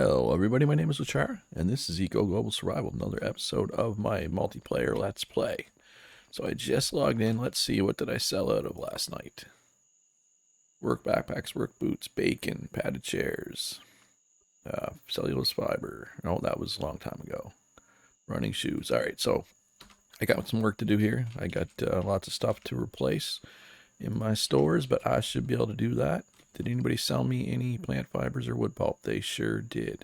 Hello everybody, my name is Looch, and this is Eco Global Survival, another episode of my multiplayer Let's Play. So I just logged in. Let's see, what did I sell out of last night? Work backpacks, work boots, bacon, padded chairs, cellulose fiber. Oh, that was a long time ago. Running shoes. Alright, so I got some work to do here. I got lots of stuff to replace in my stores, but I should be able to do that. Did anybody sell me any plant fibers or wood pulp? They sure did.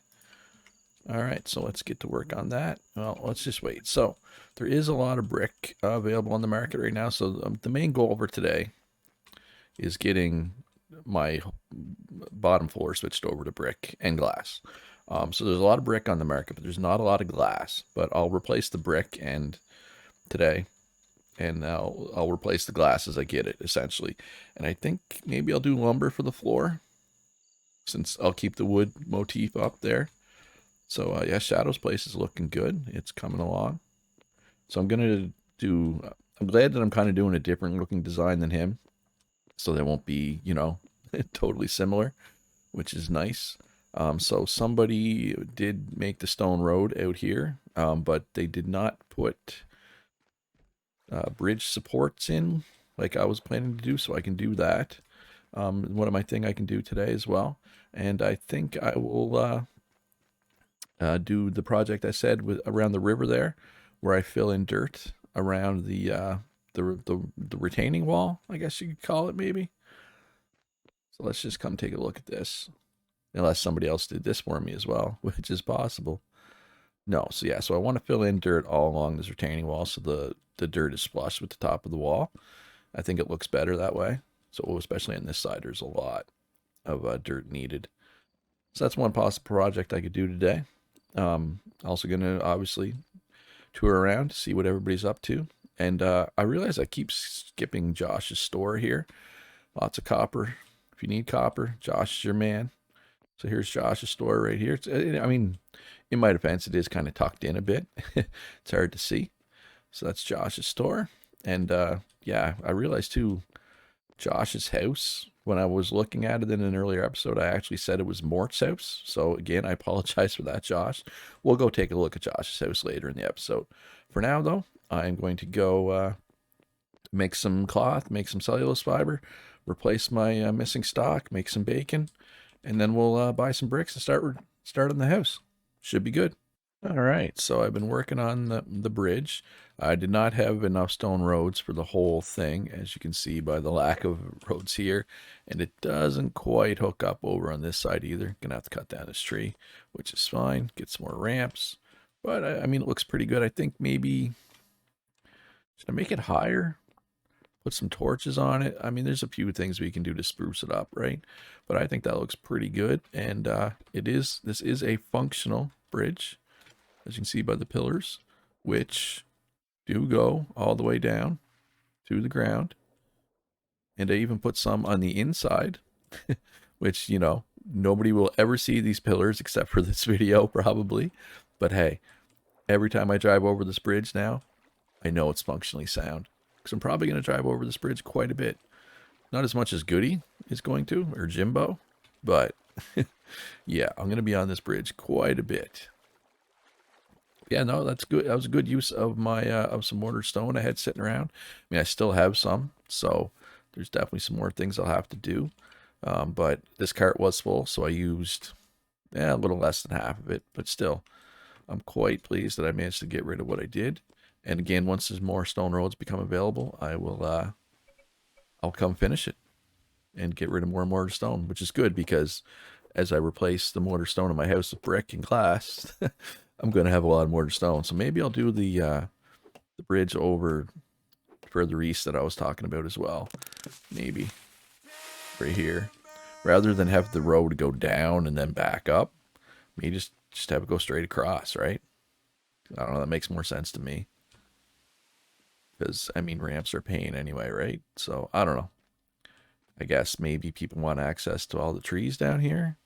All right, so let's get to work on that. Well, let's just wait. So there is a lot of brick available on the market right now. So the main goal for today is getting my bottom floor switched over to brick and glass. So there's a lot of brick on the market, but there's not a lot of glass. But I'll replace the brick and today, and I'll replace the glass as I get it, essentially. And I think maybe I'll do lumber for the floor, since I'll keep the wood motif up there. So yeah, Shadow's place is looking good. It's coming along. So I'm gonna do. I'm glad that I'm kind of doing a different looking design than him, so they won't be, totally similar, which is nice. So somebody did make the stone road out here, but they did not put bridge supports in like I was planning to do. So I can do that. One of my thing I can do today as well, and I think I will. Do the project I said with around the river there, where I fill in dirt around the retaining wall, I guess you could call it, maybe. So let's just come take a look at this, unless somebody else did this for me as well, which is possible. No, so yeah, so I want to fill in dirt all along this retaining wall, so the dirt is flush with the top of the wall. I think it looks better that way. So especially on this side, there's a lot of dirt needed. So that's one possible project I could do today. Also going to obviously tour around, see what everybody's up to. And I realize I keep skipping Josh's store here. Lots of copper. If you need copper, Josh is your man. So here's Josh's store right here. I mean, in my defense, it is kind of tucked in a bit. It's hard to see. So that's Josh's store. And yeah, I realized too, Josh's house, when I was looking at it in an earlier episode, I actually said it was Mort's house. So again, I apologize for that, Josh. We'll go take a look at Josh's house later in the episode. For now, though, I'm going to go make some cloth, make some cellulose fiber, replace my missing stock, make some bacon, and then we'll buy some bricks and start on the house. Should be good. All right, so I've been working on the bridge. I did not have enough stone roads for the whole thing, as you can see by the lack of roads here, and it doesn't quite hook up over on this side either. Gonna have to cut down this tree, which is fine. Get some more ramps, but I mean, it looks pretty good. I think maybe should I make it higher? Put some torches on it. I mean, there's a few things we can do to spruce it up, right? But I think that looks pretty good, and this is a functional bridge, as you can see by the pillars, which do go all the way down to the ground. And I even put some on the inside, which, nobody will ever see these pillars except for this video, probably. But hey, every time I drive over this bridge now, I know it's functionally sound. Because I'm probably going to drive over this bridge quite a bit. Not as much as Goody is going to, or Jimbo, but yeah, I'm going to be on this bridge quite a bit. Yeah, no, that's good. That was a good use of my of some mortar stone I had sitting around. I mean, I still have some, so there's definitely some more things I'll have to do. But this cart was full, so I used a little less than half of it. But still, I'm quite pleased that I managed to get rid of what I did. And again, once there's more stone roads become available, I will I'll come finish it and get rid of more mortar stone, which is good because as I replace the mortar stone in my house with brick and glass, I'm going to have a lot of mortar stone. So maybe I'll do the bridge over further east that I was talking about as well. Maybe right here. Rather than have the road go down and then back up, maybe just have it go straight across, right? I don't know, that makes more sense to me. Because, I mean, ramps are pain anyway, right? So, I don't know. I guess maybe people want access to all the trees down here.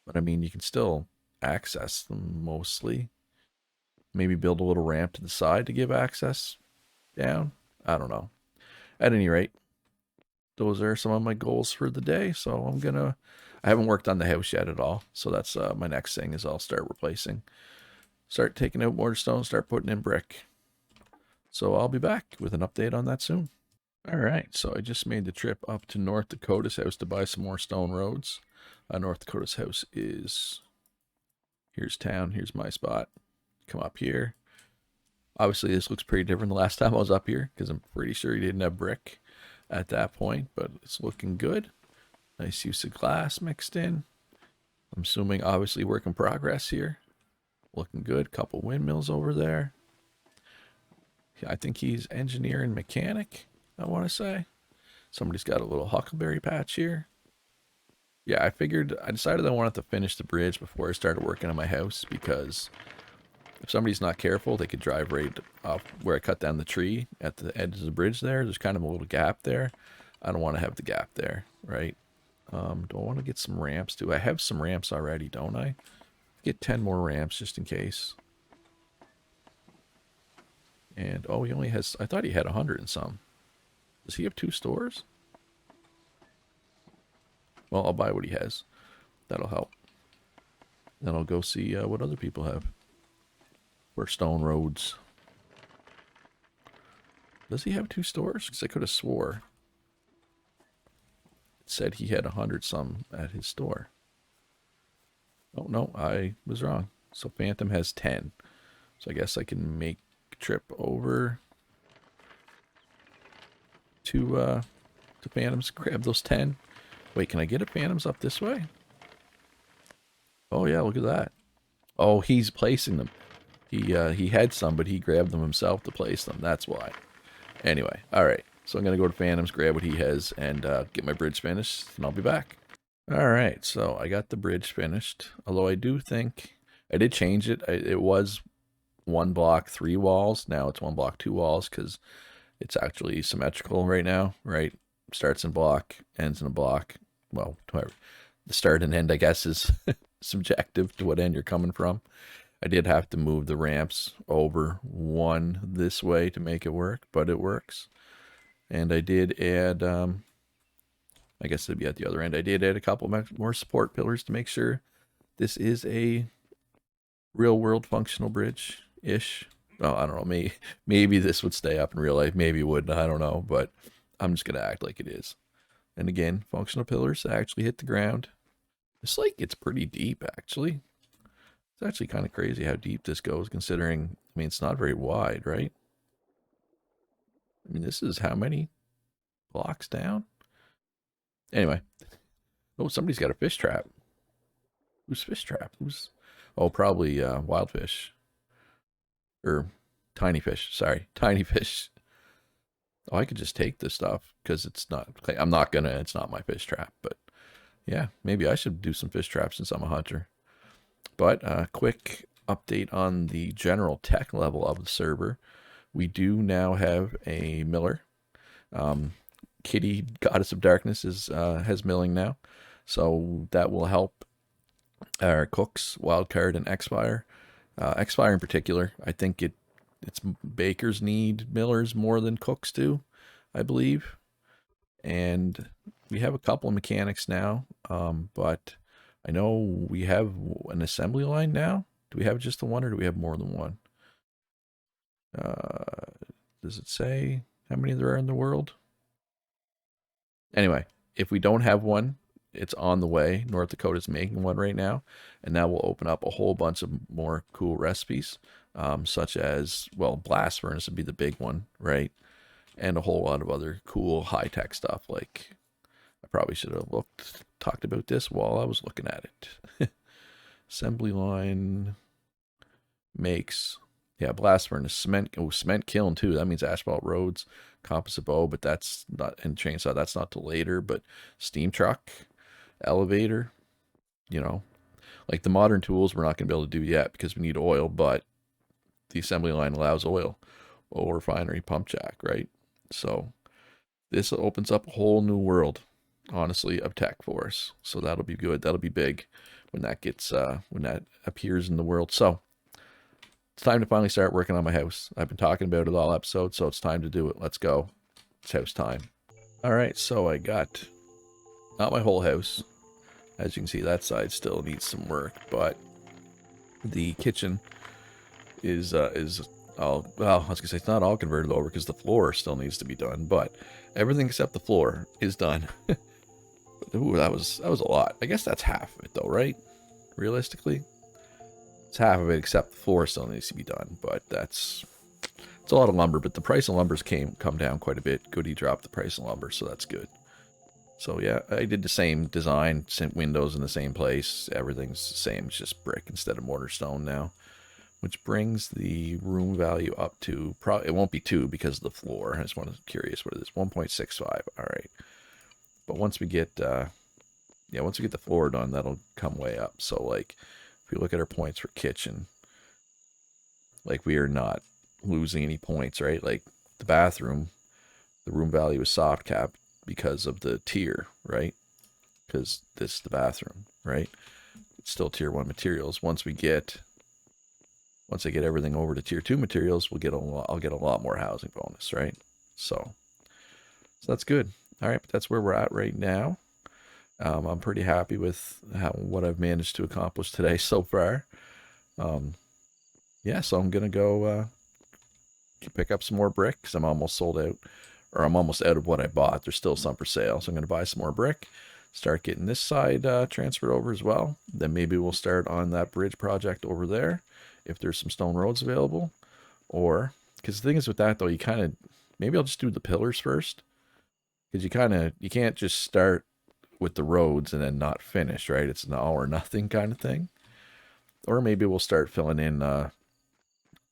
But, I mean, you can still access them mostly. Maybe build a little ramp to the side to give access down. I don't know. At any rate, those are some of my goals for the day. So I haven't worked on the house yet at all, so that's my next thing is I'll start replacing. Start taking out mortar stone, start putting in brick. So I'll be back with an update on that soon. All right, so I just made the trip up to North Dakota's house to buy some more stone roads. North Dakota's house is, here's town, here's my spot. Come up here. Obviously, this looks pretty different the last time I was up here because I'm pretty sure he didn't have brick at that point, but it's looking good. Nice use of glass mixed in. I'm assuming obviously work in progress here. Looking good. Couple windmills over there. I think he's engineer and mechanic, I want to say. Somebody's got a little huckleberry patch here. Yeah, I decided I wanted to finish the bridge before I started working on my house because if somebody's not careful, they could drive right off where I cut down the tree at the edge of the bridge there. There's kind of a little gap there. I don't want to have the gap there, right? Do I want to get some ramps? Do I have some ramps already, don't I? Get 10 more ramps just in case. And, oh, he only has, I thought he had 100 and some. Does he have 2 stores? Well, I'll buy what he has. That'll help. Then I'll go see what other people have. For stone roads. Does he have 2 stores? Because I could have swore it said he had 100 some at his store. Oh, no, I was wrong. So Phantom has 10. So I guess I can make a trip over to Phantom's, grab those 10. Wait, can I get a Phantom's up this way? Oh, yeah, look at that. Oh, he's placing them. He had some, but he grabbed them himself to place them. That's why. Anyway, all right. So I'm going to go to Phantom's, grab what he has, and get my bridge finished, and I'll be back. All right, so I got the bridge finished. Although I do think I did change it. It was 1 block, 3 walls. Now it's 1 block, 2 walls because it's actually symmetrical right now, right? Starts in block, ends in a block. Well, whatever. The start and end, I guess, is subjective to what end you're coming from. I did have to move the ramps over 1 this way to make it work, but it works. And I did add, I guess it'd be at the other end. I did add a couple more support pillars to make sure this is a real world functional bridge-ish. Well, I don't know. Maybe this would stay up in real life. Maybe it wouldn't. I don't know. But I'm just going to act like it is. And again, functional pillars actually hit the ground. It's like it's pretty deep, actually. It's actually kind of crazy how deep this goes, considering, I mean, it's not very wide, right? I mean, this is how many blocks down? Anyway. Oh, somebody's got a fish trap. Who's fish trap? Who's... Oh, probably wild fish. Or tiny fish. Sorry, tiny fish. Oh, I could just take this stuff because it's not... I'm not gonna... It's not my fish trap, but... Yeah, maybe I should do some fish traps since I'm a hunter. But quick update on the general tech level of the server. We do now have a miller. Kitty, Goddess of Darkness, has milling now. So that will help our cooks, Wildcard and Xfire. Xfire in particular, I think it's bakers need millers more than cooks do, I believe. And we have a couple of mechanics now, but I know we have an assembly line now. Do we have just the one, or do we have more than one? Does it say how many there are in the world? Anyway, if we don't have one, it's on the way. North Dakota's making one right now, and that will open up a whole bunch of more cool recipes, such as, well, blast furnace would be the big one, right? And a whole lot of other cool high-tech stuff. Like, I probably should have talked about this while I was looking at it. Assembly line makes, yeah, blast furnace, cement kiln too. That means asphalt roads, composite bow, but that's not, and chainsaw, that's not till later. But steam truck, elevator, you know, like the modern tools we're not going to be able to do yet because we need oil, but the assembly line allows oil refinery, pump jack, right? So this opens up a whole new world, honestly, of tech for us. So that'll be good. That'll be big when that gets when that appears in the world. So it's time to finally start working on my house. I've been talking about it all episode, so it's time to do it. Let's go. It's house time. All right, so I got not my whole house. As you can see, that side still needs some work, but the kitchen is all, well, I was gonna say it's not all converted over because the floor still needs to be done, but everything except the floor is done. Ooh, that was a lot. I guess that's half of it though, right? Realistically, it's half of it except the floor still needs to be done, but it's a lot of lumber. But the price of lumber's come down quite a bit. Goody dropped the price of lumber, so that's good. So yeah, I did the same design, sent windows in the same place. Everything's the same. It's just brick instead of mortar stone now, which brings the room value up to, probably, it won't be 2 because of the floor. I just want to curious what it is. 1.65. All right. But once we get, once we get the floor done, that'll come way up. So like, if we look at our points for kitchen, like we are not losing any points, right? Like the bathroom, the room value is soft capped because of the tier, right? Because this is the bathroom, right? It's still tier 1 materials. Once I get everything over to tier 2 materials, I'll get a lot more housing bonus, right? So that's good. All right, but that's where we're at right now. I'm pretty happy with what I've managed to accomplish today so far. Yeah, so I'm gonna go pick up some more brick because I'm almost sold out, or I'm almost out of what I bought. There's still some for sale, so I'm gonna buy some more brick. Start getting this side transferred over as well. Then maybe we'll start on that bridge project over there if there's some stone roads available. Or, because the thing is with that though, maybe I'll just do the pillars first. Because you can't just start with the roads and then not finish, right? It's an all or nothing kind of thing. Or maybe we'll start filling in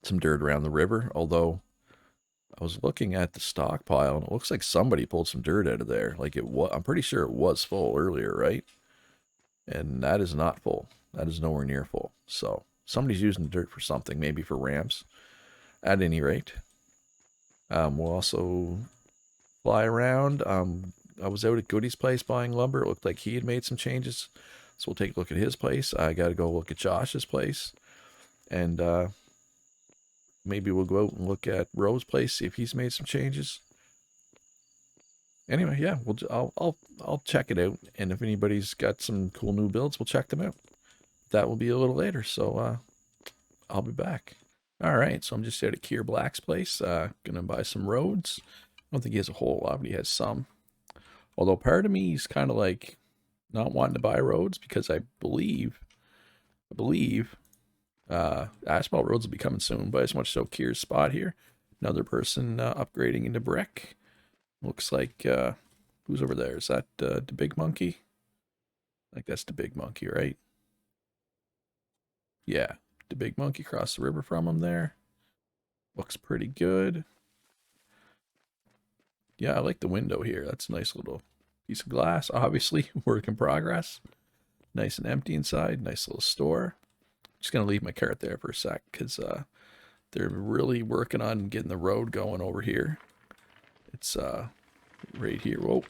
some dirt around the river. Although I was looking at the stockpile and it looks like somebody pulled some dirt out of there. Like I'm pretty sure it was full earlier, right? And that is not full. That is nowhere near full. So somebody's using the dirt for something, maybe for ramps. At any rate, we'll also fly around. I was out at Goody's place buying lumber. It looked like he had made some changes. So we'll take a look at his place. I got to go look at Josh's place. And maybe we'll go out and look at Rose's place, see if he's made some changes. Anyway, yeah, I'll check it out. And if anybody's got some cool new builds, we'll check them out. That will be a little later. So I'll be back. All right, so I'm just out at Keir Black's place. Gonna buy some roads. I don't think he has a whole lot, but he has some. Although part of me is kind of like not wanting to buy roads because I believe asphalt roads will be coming soon. But I just want to show Keir's spot here. Another person upgrading into brick. Looks like who's over there? Is that the big monkey? Like that's the big monkey, right? Yeah, the big monkey across the river from him there. Looks pretty good. Yeah, I like the window here. That's a nice little piece of glass. Obviously, work in progress. Nice and empty inside. Nice little store. Just going to leave my cart there for a sec because they're really working on getting the road going over here. It's right here. Whoa.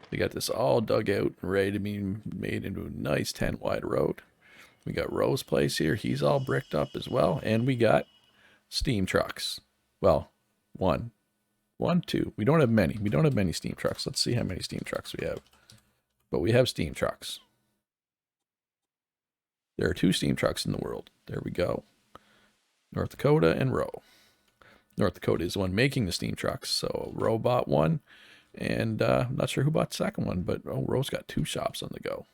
They got this all dug out and ready to be made into a nice 10 wide road. We got Rose's place here. He's all bricked up as well. And we got steam trucks. Well, one, two. We don't have many. We don't have many steam trucks. Let's see how many steam trucks we have. But we have steam trucks. There are 2 steam trucks in the world. There we go. North Dakota and Roe. North Dakota is the one making the steam trucks. So Roe bought one. And I'm not sure who bought the second one. But Roe's got 2 shops on the go.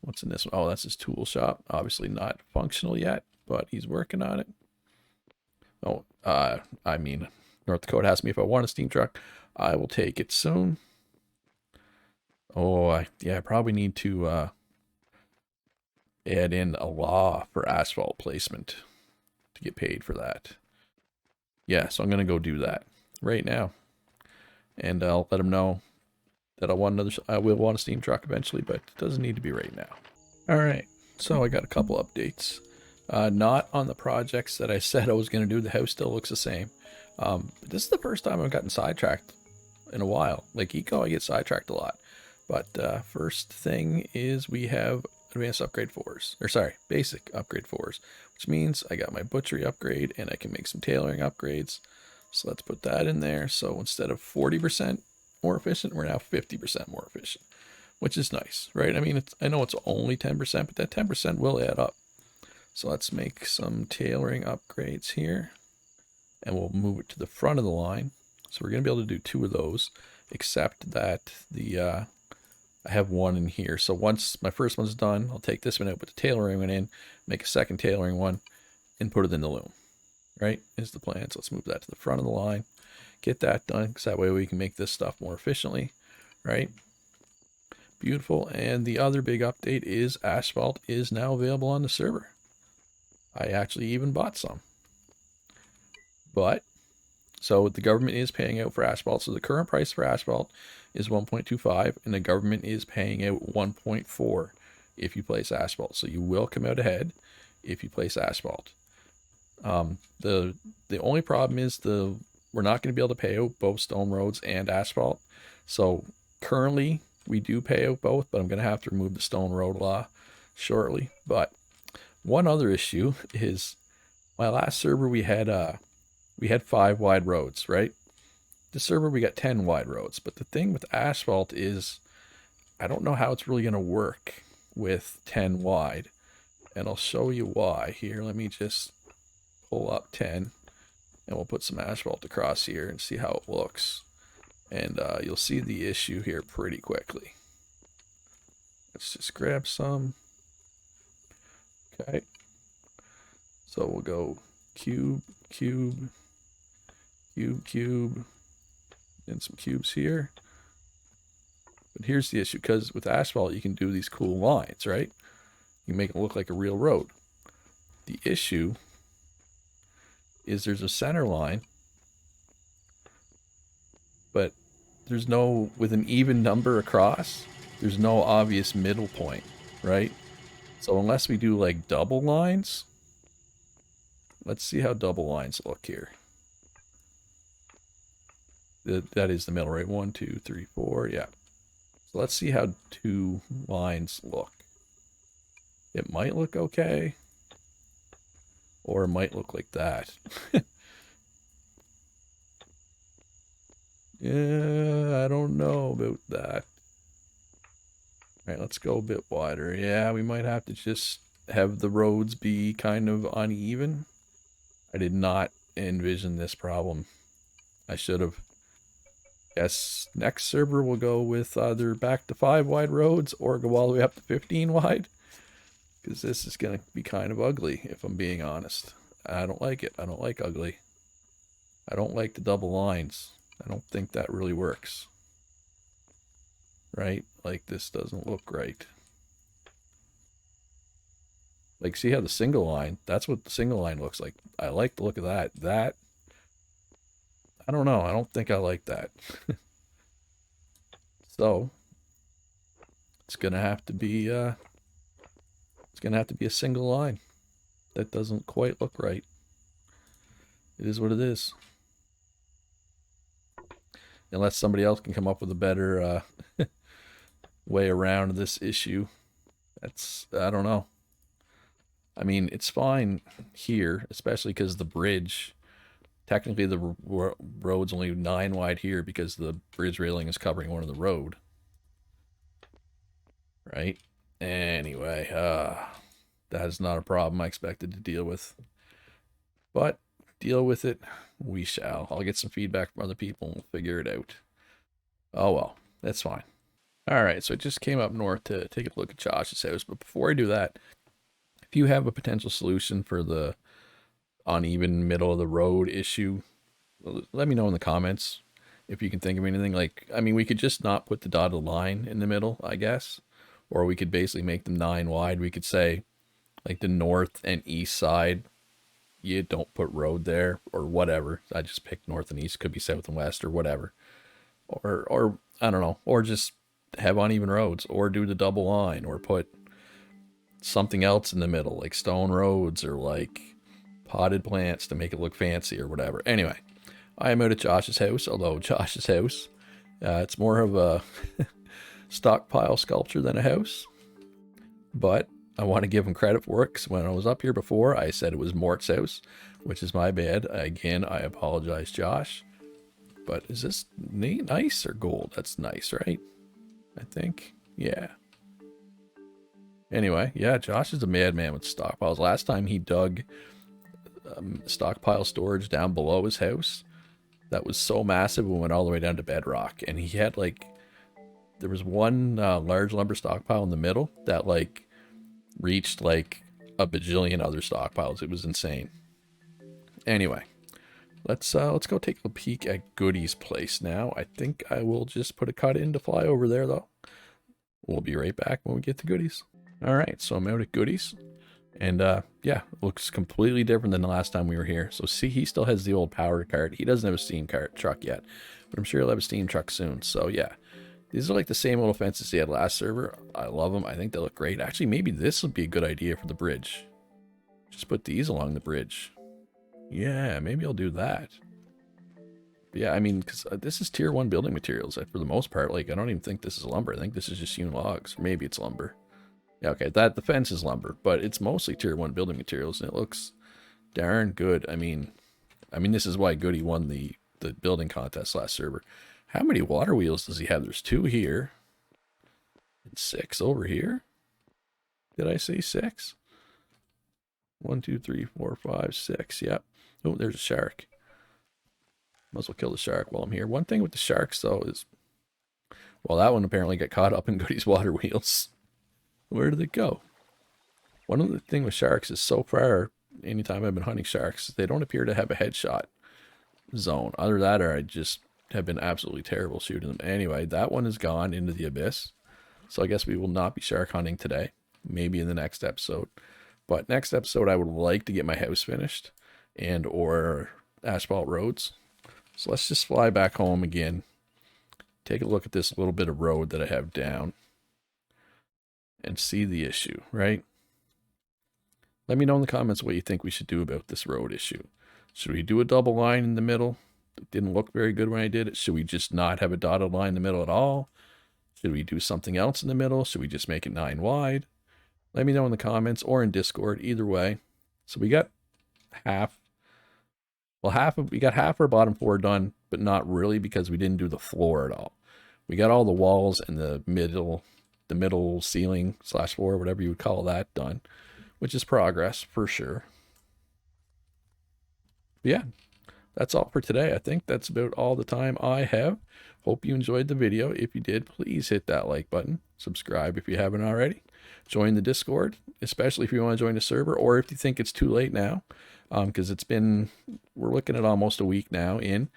What's in this one? Oh, that's his tool shop. Obviously not functional yet. But he's working on it. Oh, I mean, North Dakota asked me if I want a steam truck. I will take it soon. Oh, I probably need to add in a law for asphalt placement to get paid for that. Yeah, so I'm going to go do that right now. And I'll let them know that I will want a steam truck eventually, but it doesn't need to be right now. All right, so I got a couple updates. Not on the projects that I said I was going to do. The house still looks the same. This is the first time I've gotten sidetracked in a while. Like Eco, I get sidetracked a lot. But first thing is we have advanced upgrade 4s. Or sorry, basic upgrade 4s. Which means I got my butchery upgrade and I can make some tailoring upgrades. So let's put that in there. So instead of 40% more efficient, we're now 50% more efficient. which is nice, right? I mean, I know it's only 10%, but that 10% will add up. So let's make some tailoring upgrades here, and we'll move it to the front of the line. So we're going to be able to do 2 of those, except that I have 1 in here. So once my first one's done, I'll take this one out, put the tailoring one in, make a second tailoring one, and put it in the loom, right? Is the plan. So let's move that to the front of the line, get that done, because that way we can make this stuff more efficiently, right? Beautiful. And the other big update is asphalt is now available on the server. I actually even bought some. But, so the government is paying out for asphalt. So the current price for asphalt is 1.25, and the government is paying out 1.4 if you place asphalt. So you will come out ahead if you place asphalt. The only problem is we're not going to be able to pay out both stone roads and asphalt. So currently we do pay out both, but I'm going to have to remove the stone road law shortly. But one other issue is my last server we had 5 wide roads, right? This server we got 10 wide roads. But the thing with asphalt is I don't know how it's really going to work with 10 wide. And I'll show you why here. Let me just pull up 10 and we'll put some asphalt across here and see how it looks. And you'll see the issue here pretty quickly. Let's just grab some. Okay. So we'll go cube, cube, cube, cube, and some cubes here. But here's the issue, because with asphalt you can do these cool lines, right? You make it look like a real road. The issue is there's a center line, but there's no, with an even number across, there's no obvious middle point, right? So unless we do like double lines, let's see how double lines look here. That is the middle, right? 1, 2, 3, 4, yeah. So let's see how 2 lines look. It might look okay, or it might look like that. Yeah, I don't know about that. All right, let's go a bit wider. Yeah, we might have to just have the roads be kind of uneven. I did not envision this problem. I should have. Yes, next server will go with either back to 5 wide roads or go all the way up to 15 wide. Because this is going to be kind of ugly, if I'm being honest. I don't like it. I don't like ugly. I don't like the double lines. I don't think that really works. Right? Like, this doesn't look right. Like, see how the single line, that's what the single line looks like. I like the look of that. That, I don't know. I don't think I like that. So, it's going to have to be, a single line. That doesn't quite look right. It is what it is. Unless somebody else can come up with a better way around this issue. That's, I don't know. I mean, it's fine here, especially because the bridge, technically the road's only 9 wide here because the bridge railing is covering one of the road. Right? Anyway, that is not a problem I expected to deal with. But deal with it we shall. I'll get some feedback from other people and we'll figure it out. Oh well, that's fine. Alright, so I just came up north to take a look at Josh's house, but before I do that, if you have a potential solution for the uneven middle of the road issue, let me know in the comments. If you can think of anything, like, I mean, we could just not put the dotted line in the middle, I guess. Or we could basically make them 9 wide. We could say, like, the north and east side, you don't put road there, or whatever. I just picked north and east, could be south and west, or whatever. Or I don't know, or just have uneven roads, or do the double line, or put something else in the middle, like stone roads, or like potted plants to make it look fancy, or whatever. Anyway, I am out at Josh's house, although Josh's house, it's more of a stockpile sculpture than a house. But I want to give him credit for it, because when I was up here before, I said it was Mort's house, which is my bad. Again, I apologize, Josh. But is this nice or gold? That's nice, right? I think. Yeah. Anyway, yeah, Josh is a madman with stockpiles. Last time he dug stockpile storage down below his house, that was so massive it went all the way down to bedrock. And he had like, there was one large lumber stockpile in the middle that like reached like a bajillion other stockpiles. It was insane. Anyway, let's go take a peek at Goody's place now. I think I will just put a cut in to fly over there though. We'll be right back when we get to Goody's. All right, so I'm out at Goody's, and yeah, it looks completely different than the last time we were here. So see, he still has the old power cart. He doesn't have a steam cart truck yet, but I'm sure he'll have a steam truck soon. So yeah, these are like the same little fences he had last server. I love them. I think they look great. Actually, maybe this would be a good idea for the bridge. Just put these along the bridge. Yeah, maybe I'll do that. But yeah, I mean, because this is tier 1 building materials for the most part. Like, I don't even think this is lumber. I think this is just hewn logs. Maybe it's lumber. Yeah, okay, the fence is lumber, but it's mostly tier 1 building materials, and it looks darn good. I mean, this is why Goody won the building contest last server. How many water wheels does he have? There's 2 here, and 6 over here. Did I say 6? 1, 2, 3, 4, 5, 6. Yep. Oh, there's a shark. Might as well kill the shark while I'm here. One thing with the sharks, though, is, well, that one apparently got caught up in Goody's water wheels. Where did it go? One of the things with sharks is so far, anytime I've been hunting sharks, they don't appear to have a headshot zone. Either that or I just have been absolutely terrible shooting them. Anyway, that one is gone into the abyss. So I guess we will not be shark hunting today. Maybe in the next episode. But next episode, I would like to get my house finished and or asphalt roads. So let's just fly back home again. Take a look at this little bit of road that I have down. And see the issue, right? Let me know in the comments what you think we should do about this road issue. Should we do a double line in the middle? It didn't look very good when I did it. Should we just not have a dotted line in the middle at all? Should we do something else in the middle? Should we just make it 9 wide? Let me know in the comments or in Discord, either way. So we got half. Well, we got half our bottom floor done, but not really because we didn't do the floor at all. We got all the walls and the middle ceiling / floor, whatever you would call that, done, which is progress for sure. But yeah, that's all for today. I think that's about all the time I have. Hope you enjoyed the video. If you did, please hit that like button. Subscribe if you haven't already. Join the Discord, especially if you want to join the server, or if you think it's too late now, because we're looking at almost a week now in.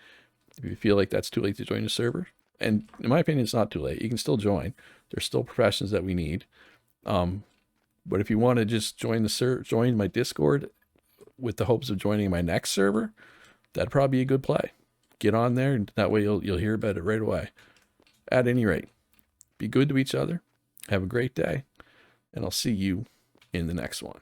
If you feel like that's too late to join the server, and in my opinion, it's not too late. You can still join. There's still professions that we need. But if you want to just join my Discord with the hopes of joining my next server, that'd probably be a good play. Get on there, and that way you'll hear about it right away. At any rate, be good to each other. Have a great day, and I'll see you in the next one.